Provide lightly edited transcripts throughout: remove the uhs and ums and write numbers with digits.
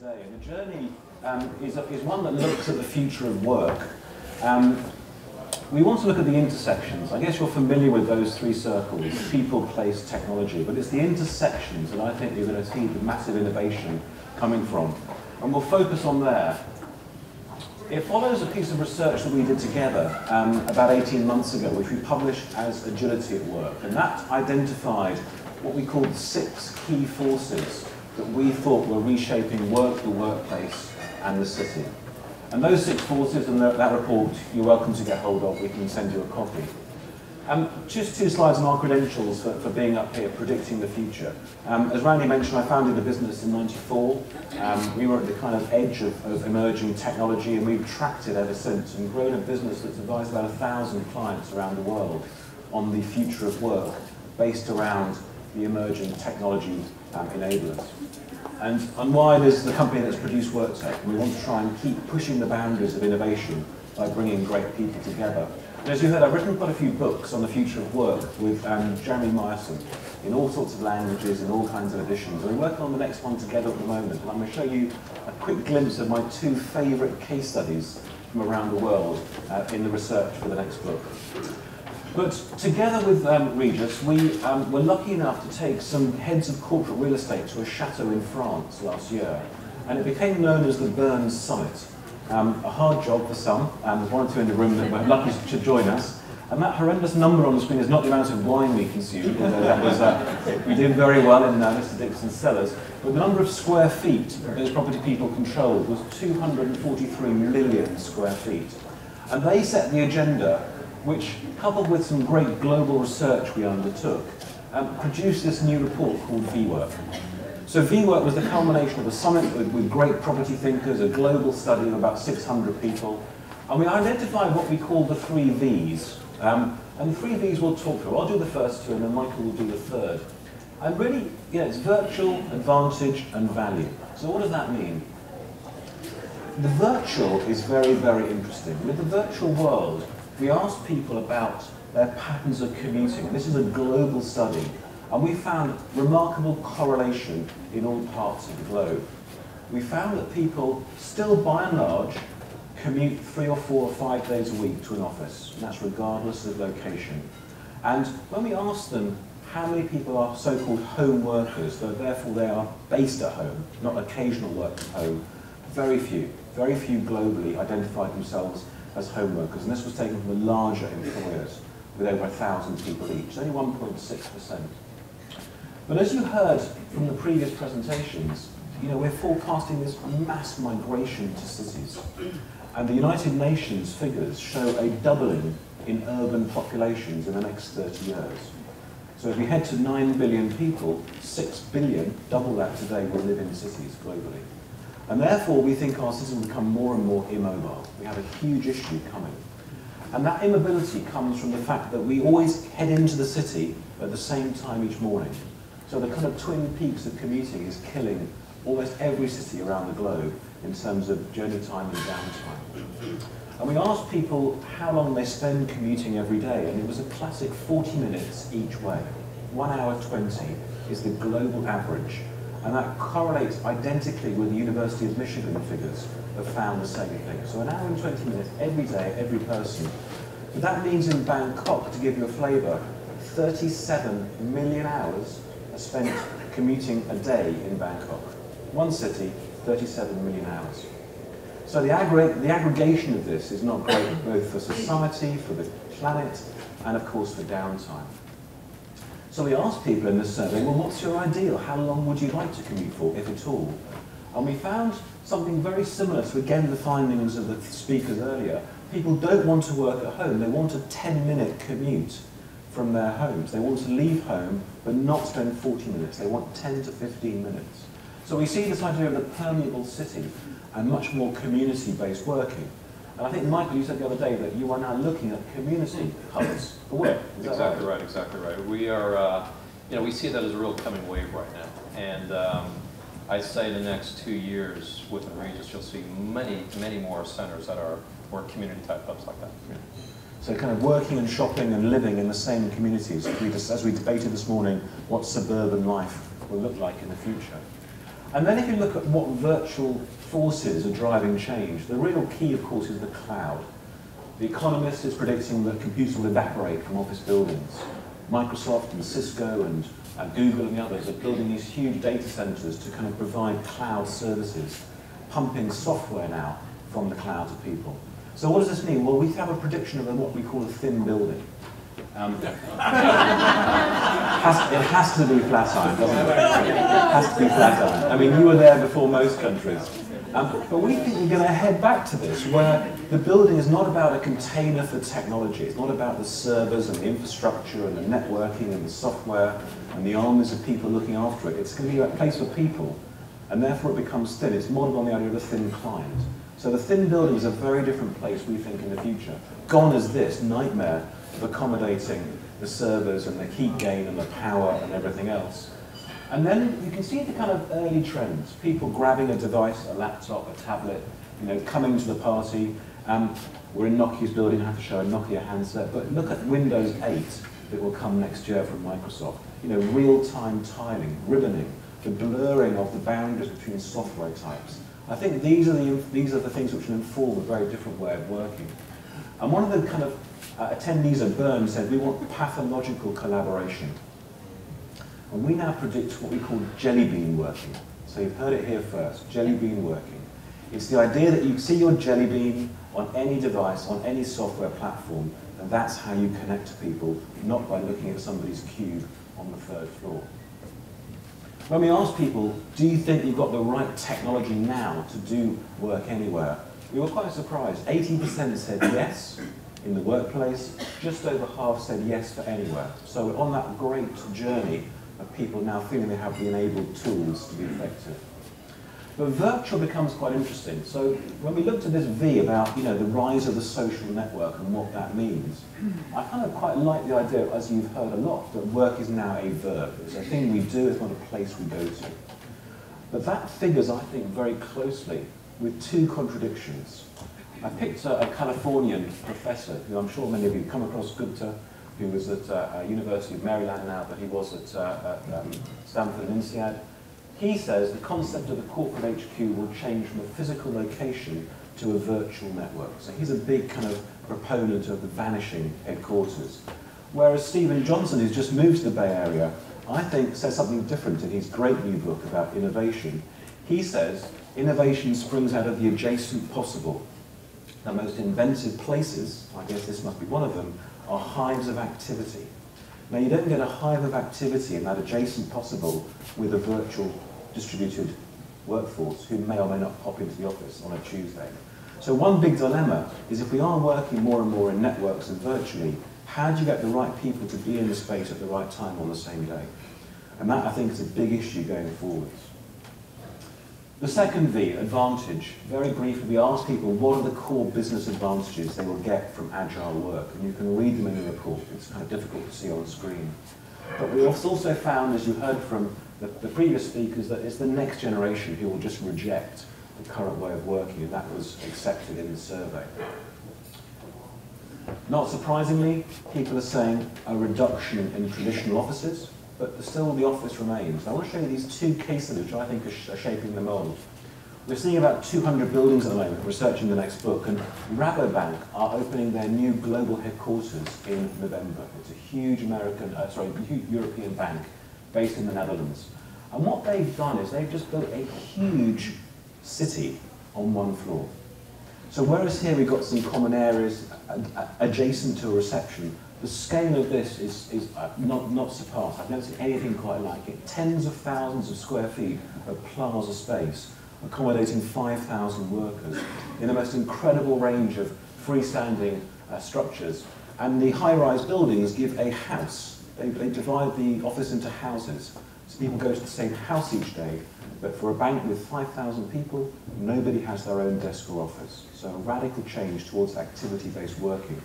today. And the journey is one that looks at the future of work. We want to look at the intersections. I guess you're familiar with those three circles: people, place, technology. But it's the intersections that I think you're going to see the massive innovation coming from. And we'll focus on there. It follows a piece of research that we did together about 18 months ago, which we published as Agility at Work. And that identified what we called 6 key forces that we thought were reshaping work, the workplace, and the city. And those 6 forces, and that report, you're welcome to get hold of. We can send you a copy. Just 2 slides on our credentials for being up here, predicting the future. As Randy mentioned, I founded a business in '94. We were at the kind of edge of emerging technology, and we've tracked it ever since and grown a business that's advised about 1,000 clients around the world on the future of work, based around the emerging technology enablers. And Unwired is the company that's produced WORKTECH, and we want to try and keep pushing the boundaries of innovation by bringing great people together. And as you heard, I've written quite a few books on the future of work with Jeremy Myerson in all sorts of languages and all kinds of editions. And we're working on the next one together at the moment. And I'm going to show you a quick glimpse of my 2 favourite case studies from around the world in the research for the next book. But together with Regis, we were lucky enough to take some heads of corporate real estate to a chateau in France last year. And it became known as the Burns Summit. A hard job for some, there's 1 or 2 in the room that were lucky to join us. And that horrendous number on the screen is not the amount of wine we consumed, although that was, we did very well in Mr. Dixon's cellars. But the number of square feet that those property people controlled was 243 million square feet. And they set the agenda, which, coupled with some great global research we undertook, produced this new report called VWork. So VWork was the culmination of a summit with great property thinkers, a global study of about 600 people, and we identified what we call the 3 Vs. And the 3 Vs we'll talk through. I'll do the first 2, and then Michael will do the third. And really, it's virtual, advantage, and value. So what does that mean? The virtual is very, very interesting. With the virtual world, we asked people about their patterns of commuting. And this is a global study. And we found remarkable correlation in all parts of the globe. We found that people still, by and large, commute 3 or 4 or 5 days a week to an office, and that's regardless of location. And when we asked them how many people are so-called home workers, though therefore they are based at home, not occasional work from home, very few globally identified themselves as home workers, and this was taken from the larger employers with over 1,000 people each, only 1.6%. But as you heard from the previous presentations, we're forecasting this mass migration to cities. And the United Nations figures show a doubling in urban populations in the next 30 years. So as we head to 9 billion people, 6 billion, double that today, will live in cities globally. And therefore, we think our cities will become more and more immobile. We have a huge issue coming. And that immobility comes from the fact that we always head into the city at the same time each morning. So the kind of twin peaks of commuting is killing almost every city around the globe in terms of journey time and downtime. And we asked people how long they spend commuting every day, and it was a classic 40 minutes each way. 1 hour 20 is the global average. And that correlates identically with the University of Michigan figures that found the same thing. So 1 hour and 20 minutes every day, every person. But that means in Bangkok, to give you a flavour, 37 million hours are spent commuting a day in Bangkok. One city, 37 million hours. So the aggregation of this is not great, both for society, for the planet, and of course for downtime. So we asked people in this survey, well, what's your ideal? How long would you like to commute for, if at all? And we found something very similar to, again, the findings of the speakers earlier. People don't want to work at home. They want a 10-minute commute from their homes. They want to leave home, but not spend 40 minutes. They want 10 to 15 minutes. So we see this idea of the permeable city and much more community-based working. And I think, Michael, you said the other day that you are now looking at community hubs for work. Exactly right, exactly right. We are, we see that as a real coming wave right now. And I'd say the next 2 years within Regis, you'll see many, many more centers that are more community-type hubs like that. Yeah. So kind of working and shopping and living in the same communities, as we debated this morning, what suburban life will look like in the future. And then if you look at what virtual forces are driving change, the real key, of course, is the cloud. The Economist is predicting that computers will evaporate from office buildings. Microsoft and Cisco and Google and the others are building these huge data centers to kind of provide cloud services, pumping software now from the cloud to people. So what does this mean? Well, we have a prediction of what we call a thin building. It has to be Flatiron, doesn't it? It has to be Flatiron. I mean, you were there before most countries. But we think we're going to head back to this, where the building is not about a container for technology. It's not about the servers and the infrastructure and the networking and the software and the armies of people looking after it. It's going to be a place for people, and therefore it becomes thin. It's modeled on the idea of a thin client. So the thin building is a very different place, we think, in the future. Gone is this nightmare of accommodating the servers and the heat gain and the power and everything else. And then you can see the kind of early trends. People grabbing a device, a laptop, a tablet, coming to the party. We're in Nokia's building, I have to show a Nokia handset, but look at Windows 8 that will come next year from Microsoft. Real-time tiling, ribboning, the blurring of the boundaries between software types. I think these are the things which will inform a very different way of working. And one of the kind of attendees at Bern said, we want pathological collaboration. And we now predict what we call jelly bean working. So you've heard it here first, jelly bean working. It's the idea that you see your jelly bean on any device, on any software platform, and that's how you connect to people, not by looking at somebody's cube on the 3rd floor. When we ask people, do you think you've got the right technology now to do work anywhere? We were quite surprised. 80% said yes in the workplace, just over half said yes for anywhere. So we're on that great journey of people now feeling they have the enabled tools to be effective. But virtual becomes quite interesting. So when we looked at this V about the rise of the social network and what that means, I kind of quite like the idea, as you've heard a lot, that work is now a verb. It's a thing we do, it's not a place we go to. But that figures, I think, very closely with two contradictions. I picked a Californian professor, who I'm sure many of you come across, Gupta, who was at University of Maryland now, but he was at Stanford and INSEAD. He says the concept of the corporate HQ will change from a physical location to a virtual network. So he's a big kind of proponent of the vanishing headquarters. Whereas Stephen Johnson, who's just moved to the Bay Area, I think says something different in his great new book about innovation. He says innovation springs out of the adjacent possible. The most inventive places, I guess this must be one of them, are hives of activity. Now, you don't get a hive of activity in that adjacent possible with a virtual distributed workforce who may or may not pop into the office on a Tuesday. So one big dilemma is if we are working more and more in networks and virtually, how do you get the right people to be in the space at the right time on the same day? And that, I think, is a big issue going forwards. The second V, advantage. Very briefly, we asked people what are the core business advantages they will get from agile work, and you can read them in the report. It's kind of difficult to see on screen. But we also found, as you heard from the previous speakers, that it's the next generation who will just reject the current way of working, and that was accepted in the survey. Not surprisingly, people are saying a reduction in traditional offices, but still the office remains. I want to show you these two case studies which I think are shaping the mold. We're seeing about 200 buildings at the moment, researching the next book, and Rabobank are opening their new global headquarters in November. It's a huge European bank based in the Netherlands. And what they've done is they've just built a huge city on one floor. So whereas here we've got some common areas adjacent to a reception, the scale of this is not surpassed. I've never seen anything quite like it. Tens of thousands of square feet of plaza space, accommodating 5,000 workers in the most incredible range of freestanding structures. And the high-rise buildings give a house. They divide the office into houses. So people go to the same house each day, but for a bank with 5,000 people, nobody has their own desk or office. So a radical change towards activity-based working.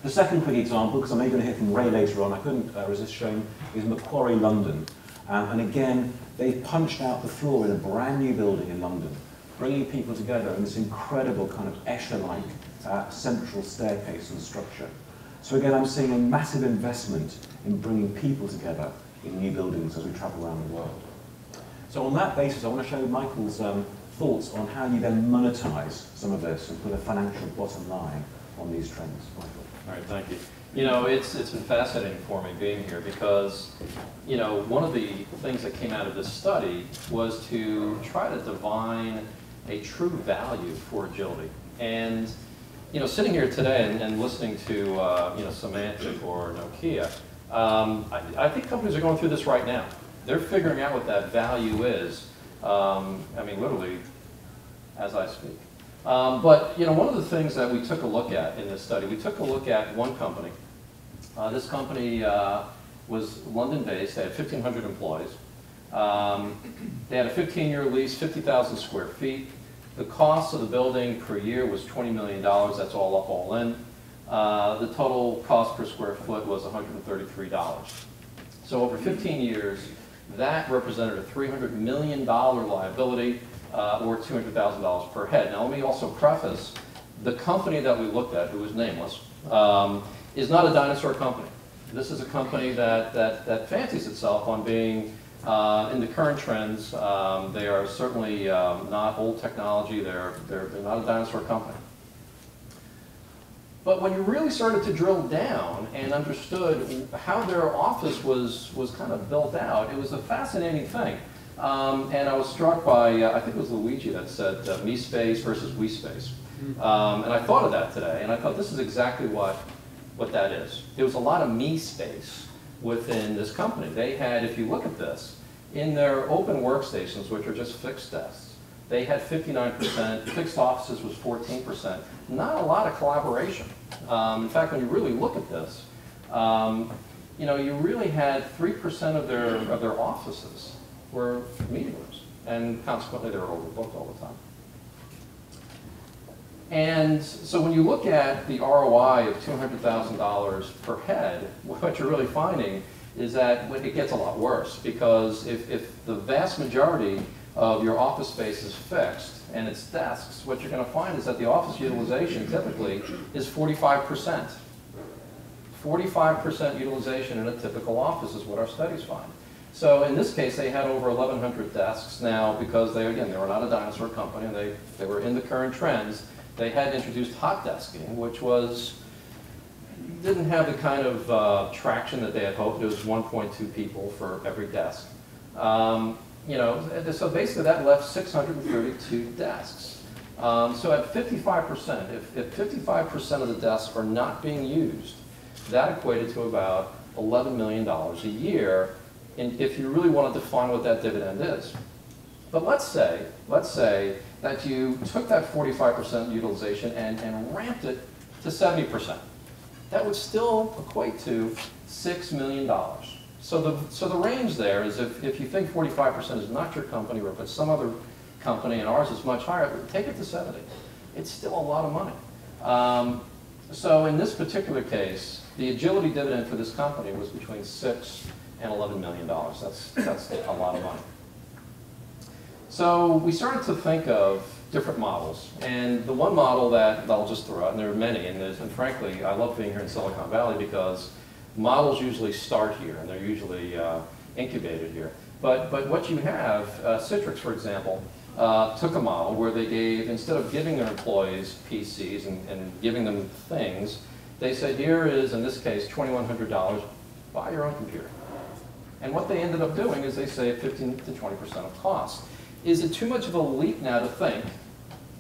The second quick example, because I'm maybe going to hear from Ray later on, I couldn't resist showing, is Macquarie London. And again, they've punched out the floor in a brand new building in London, bringing people together in this incredible kind of Escher-like central staircase and structure. So again, I'm seeing a massive investment in bringing people together in new buildings as we travel around the world. So on that basis, I want to show Michael's thoughts on how you then monetize some of this and put a financial bottom line on these trends. Michael. All right, thank you. You know, it's been fascinating for me being here because, you know, one of the things that came out of this study was to try to divine a true value for agility. And, you know, sitting here today and listening to, you know, Symantec or Nokia, I think companies are going through this right now. They're figuring out what that value is. I mean, literally, as I speak. But, you know, one of the things that we took a look at in this study, we took a look at one company. This company was London-based. They had 1,500 employees. They had a 15-year lease, 50,000 square feet. The cost of the building per year was $20 million. That's all up, all in. The total cost per square foot was $133. So over 15 years, that represented a $300 million liability, or $200,000 per head. Now, let me also preface, the company that we looked at, who was nameless, is not a dinosaur company. This is a company that fancies itself on being in the current trends. They are certainly not old technology. They're not a dinosaur company. But when you really started to drill down and understood how their office was kind of built out, it was a fascinating thing. And I was struck by, I think it was Luigi that said me space versus we space. And I thought of that today, and I thought this is exactly what that is. There was a lot of me space within this company. They had, if you look at this, in their open workstations, which are just fixed desks, they had 59%, fixed offices was 14%. Not a lot of collaboration. In fact, when you really look at this, you know, you really had 3% of their offices were meeting rooms, and consequently they were overbooked all the time. And so when you look at the ROI of $200,000 per head, what you're really finding is that it gets a lot worse, because if the vast majority of your office space is fixed and it's desks, what you're going to find is that the office utilization typically is 45%. 45% utilization in a typical office is what our studies find. So in this case, they had over 1,100 desks. Now, because they were not a dinosaur company, and they were in the current trends, they had introduced hot desking, which didn't have the kind of traction that they had hoped. It was 1.2 people for every desk. You know, so basically that left 632 desks. So at 55%, if 55% of the desks are not being used, that equated to about $11 million a year, if you really want to define what that dividend is. But let's say that you took that 45% utilization and ramped it to 70%. That would still equate to $6 million. So the range there is, if you think 45% is not your company, or if it's some other company and ours is much higher, take it to 70. It's still a lot of money. So in this particular case, the agility dividend for this company was between $6 and $11 million. That's a lot of money. So we started to think of different models, and the one model that I'll just throw out, and there are many, and frankly, I love being here in Silicon Valley because models usually start here, and they're usually incubated here. But what you have, Citrix, for example, took a model where they gave, instead of giving their employees PCs and giving them things, they said, here is, in this case, $2,100, buy your own computer. And what they ended up doing is they saved 15 to 20% of cost. Is it too much of a leap now to think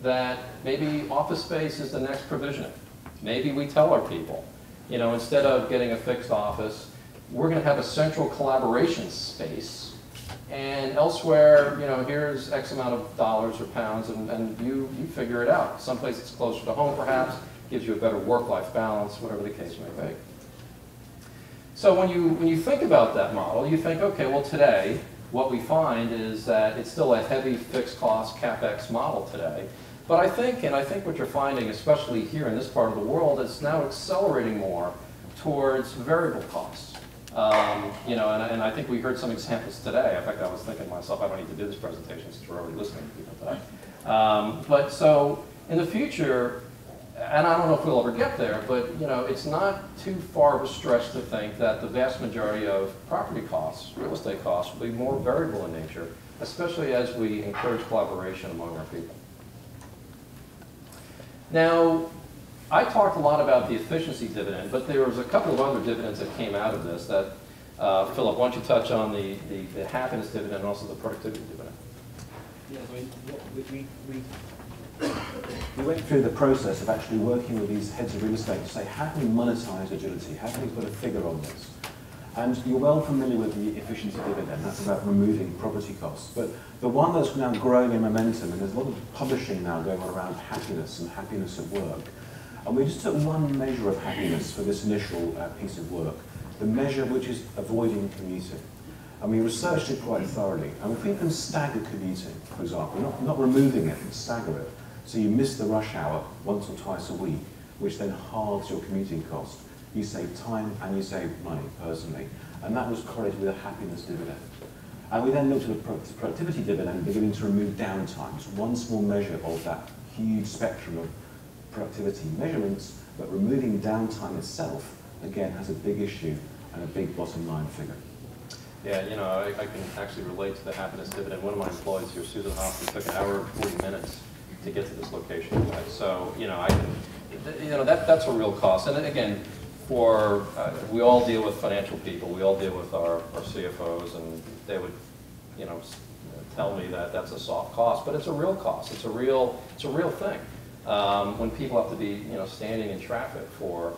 that maybe office space is the next provisioning? Maybe we tell our people, you know, instead of getting a fixed office, we're going to have a central collaboration space, and elsewhere, you know, here's X amount of dollars or pounds, and you figure it out. Someplace that's closer to home, perhaps, gives you a better work-life balance, whatever the case may be. So when you think about that model, you think, okay, well today, what we find is that it's still a heavy fixed cost CapEx model today. But I think what you're finding, especially here in this part of the world, is now accelerating more towards variable costs. You know, and I think we heard some examples today. In fact, I was thinking to myself, I don't need to do this presentation since we're already listening to people today. But so in the future, and I don't know if we'll ever get there, but you know, it's not too far of a stretch to think that the vast majority of property costs, real estate costs, will be more variable in nature especially as we encourage collaboration among our people. Now, I talked a lot about the efficiency dividend, but there was a couple of other dividends that came out of this that, Philip, why don't you touch on the happiness dividend and also the productivity dividend? Yes, we went through the process of actually working with these heads of real estate to say, how can we monetize agility? How can we put a figure on this? And you're well familiar with the efficiency dividend. That's about removing property costs. But the one that's now growing in momentum, and there's a lot of publishing now going on around happiness and happiness at work. And we just took one measure of happiness for this initial piece of work, the measure which is avoiding commuting. And we researched it quite thoroughly. And if we can stagger commuting, for example, not removing it, but stagger it, so you miss the rush hour once or twice a week, which then halves your commuting cost. You save time and you save money personally. And that was correlated with a happiness dividend. And we then looked at the productivity dividend, beginning to remove downtime. It's one small measure of that huge spectrum of productivity measurements, but removing downtime itself, again, has a big issue and a big bottom line figure. Yeah, you know, I can actually relate to the happiness dividend. One of my employees here, Susan Hoffman, took an hour and 40 minutes to get to this location today. So, you know, that's a real cost. And again, we all deal with financial people. We all deal with our CFOs, and they would, you know, tell me that that's a soft cost, but it's a real cost. It's a real thing. When people have to be, you know, standing in traffic for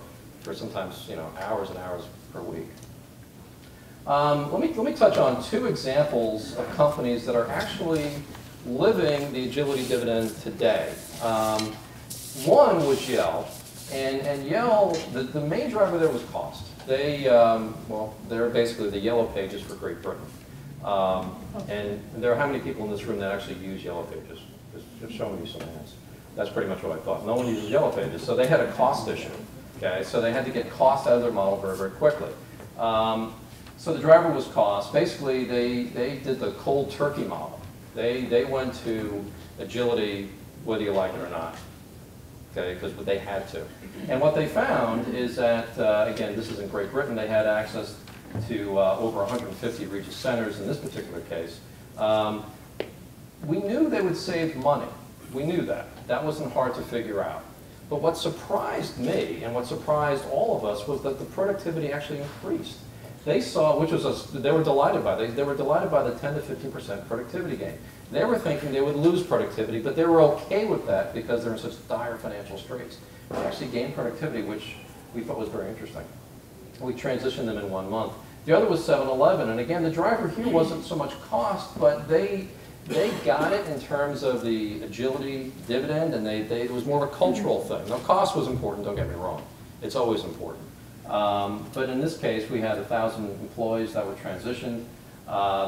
sometimes, you know, hours and hours per week. Let me touch on two examples of companies that are actually living the agility dividend today. One was Yale, and Yale, the main driver there was cost. They're basically the Yellow Pages for Great Britain. And there are how many people in this room that actually use Yellow Pages? Just showing you some hands. That's pretty much what I thought. No one uses Yellow Pages, so they had a cost issue. Okay, so they had to get cost out of their model very, very quickly. So the driver was cost. Basically, they did the cold turkey model. They went to agility whether you like it or not, okay, because they had to. And what they found is that, again, this is in Great Britain, they had access to over 150 Regis centers in this particular case. We knew they would save money. We knew that. That wasn't hard to figure out. But what surprised me, and what surprised all of us, was that the productivity actually increased. They saw, they were delighted by. They were delighted by the 10 to 15% productivity gain. They were thinking they would lose productivity, but they were okay with that because they're in such dire financial straits. They actually gained productivity, which we thought was very interesting. We transitioned them in 1 month. The other was 7-Eleven, and again, the driver here wasn't so much cost, but they got it in terms of the agility dividend, and it was more of a cultural thing. Now, cost was important, don't get me wrong. It's always important. But in this case, we had 1,000 employees that were transitioned.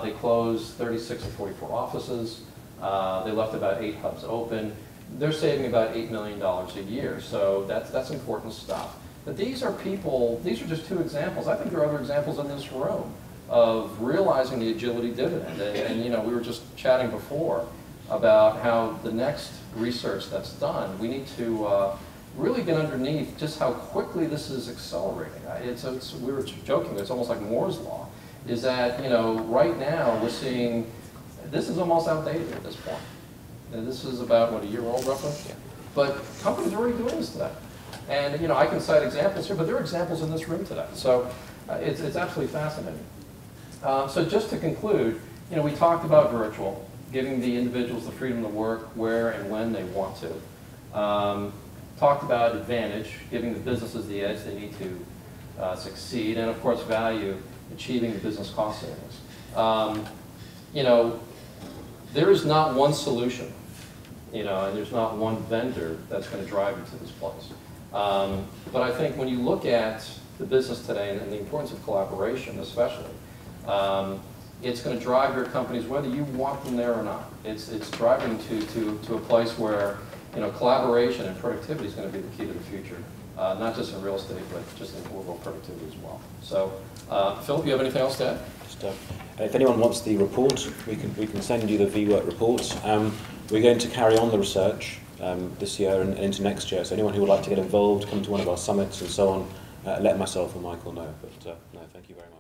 They closed 36 and 44 offices. They left about 8 hubs open. They're saving about $8 million a year, so that's important stuff. But these are just two examples. I think there are other examples in this room of realizing the agility dividend. And you know, we were just chatting before about how the next research that's done, we need to really get underneath just how quickly this is accelerating. We were joking, it's almost like Moore's Law, is that, you know, right now we're seeing, this is almost outdated at this point. And this is about, what, a year old roughly? Yeah. But companies are already doing this today. And, you know, I can cite examples here, but there are examples in this room today. So it's absolutely fascinating. So just to conclude, you know, we talked about virtual, giving the individuals the freedom to work where and when they want to. Talked about advantage, giving the businesses the edge they need to succeed, and of course value, achieving the business cost savings. You know, there is not one solution, you know, and there's not one vendor that's going to drive you to this place. But I think when you look at the business today and the importance of collaboration especially, it's going to drive your companies whether you want them there or not. It's driving to a place where, you know, collaboration and productivity is going to be the key to the future, not just in real estate, but just in overall productivity as well. So, Philip, you have anything else to add? Just, if anyone wants the report, we can send you the VWork report. We're going to carry on the research this year and into next year. So anyone who would like to get involved, come to one of our summits and so on, let myself or Michael know. But no, thank you very much.